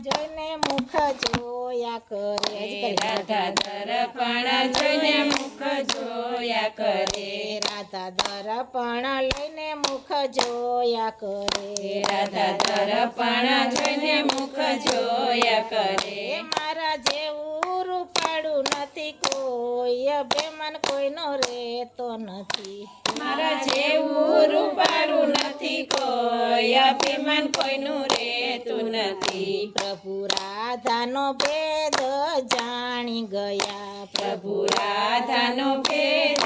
જોઈને મુખ જોયા કરે રાધા દર્પણ જોઈને મુખ જોયા કરે રાધા દર્પણ લઈને મુખ જોયા કરે રાધા દર્પણ જોઈને મુખ જોયા કરે મારા જેવું રૂપાળું નથી કોઈ અભિમાન કોઈનો રહેતો નથી મારા જેવું રૂપાળું નથી કોઈ અભિમાન કોઈનું રહેતું નથી પ્રભુ રાધાનો ભેદ જાણી ગયા પ્રભુ રાધાનો ભેદ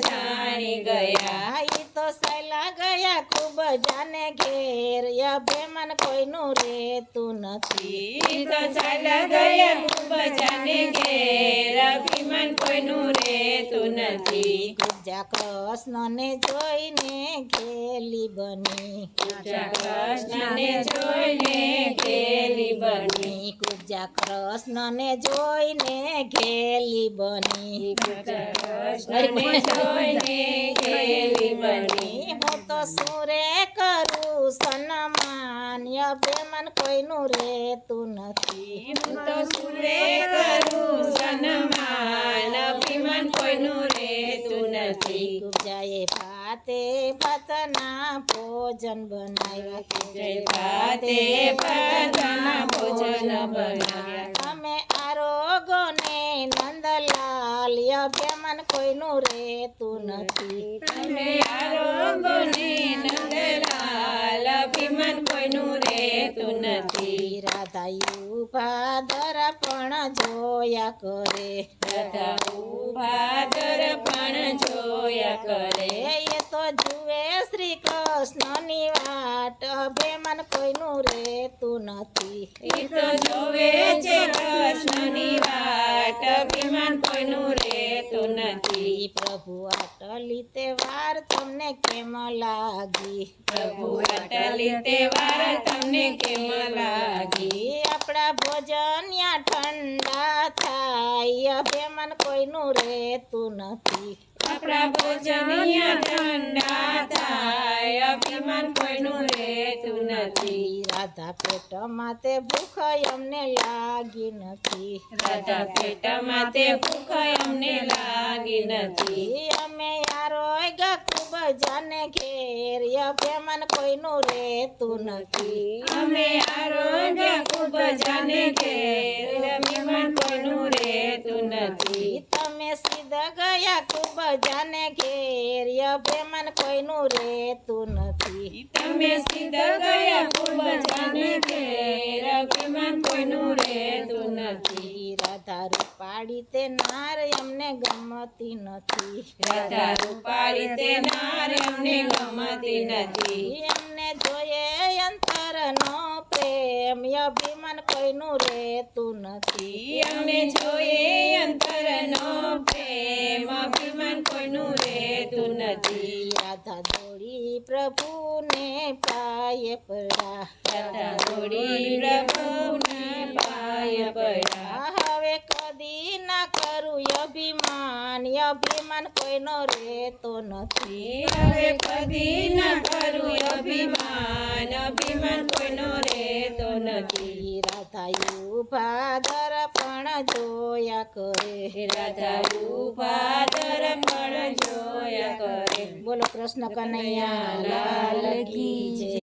જાણી ગયા ઈ તો સહેલા ગયા ખૂબ જાને ઘેર અભિમાન કોઈનું રહેતું નથી ઈ તો ચાલ્યા ગયા ખૂબ જાને ઘેર અભિમાન કોઈનું રહેતું નથી કુબજા કૃષ્ણને જોઈને ઘેલી બની કૃષ્ણને જોઈને ઘેલી બની કુબજા કૃષ્ણને જોઈને ઘેલી બની કૃષ્ણને જોઈને ઘેલી બની હું તો સુરે કરું સન્માન અભિમાન કોઈનું રહેતું નથી હું તો સુરે કરું સન્માન અભિમાન કોઈનું રહેતું નથી કુબજાએ ભાતે ભાતના ભોજન બનાવ્યા જય ભાતે ભાતના ભોજન બનાવ્યા અમે આરોગોને નંદલાલ અભિમાન કોઈનું રહેતું નથી અમે આરોગોને નંદલાલ અભિમાન કોઈનું રહેતું નથી રાધા યુભા દર્પણ જોયા કરે રાધા ઊભા દર્પણ જોયા કરે એ તો જુએ શ્રી કૃષ્ણની વાટ અભિમાન કોઈનું રહેતું નથી એ તો જોવે છે કૃષ્ણની વાટ અભિમાન કોઈનું રહેતું નથી પ્રભુ આટલી તહેવાર તમને કેમ લાગી પ્રભુ અટલી તહેવાર તમને કેમ લાગી આપણા ભોજન્યા ઠંડા થાય અભિમાન કોઈનું રહેતું નથી આપણા ભોજનિયા ઠંડા થાય અભિમાન કોઈનું રહેતું નથી રાધા પેટમાં તે ભૂખ અમને લાગી નથી રાધા પેટમાં તે ભૂખ અમને લાગી નથી અમે આરોગ્ય ખૂબ જાને ઘેર અભિમાન કોઈનું રહેતું નથી અમે આરોગ્ય ખૂબ જાને ઘેર અભિમાન કોઈનું રહેતું નથી તમે સીધા ગયા ખૂબ જાને ઘેર અભિમાન કોઈનું રહેતું નથી તમે સીધા ગયા ખૂબ જાને ઘેર અભિમાન કોઈનું રહેતું નથી રાધા રૂપાળી તે નાર અમને ગમતી નથી રાધા રૂપાળી તે નાર અમને ગમતી નથી એમને જોઈએ અંતરનો પ્રેમ અભિમાન કોઈનું રહેતું નથી અમે જોઈએ અંતરનો પ્રેમ અભિમાન કોઈનું રહેતું નથી રાધા દોડી પ્રભુને પાયે પડ્યા રાધા દોડી પ્રભુને પાય પડ્યા હવે કદી ના કરું અભિમાન અભિમાન કોઈનો રહેતો નથી હવે કદી ના કરું અભિમાન અભિમાન કોઈનો રહેતો નથી રાધા યુભા દર્પણ જોયા કરે રાધા ઊભા દર્પણ જોયા કરે બોલો કૃષ્ણ કનૈયા લાલ કી જય.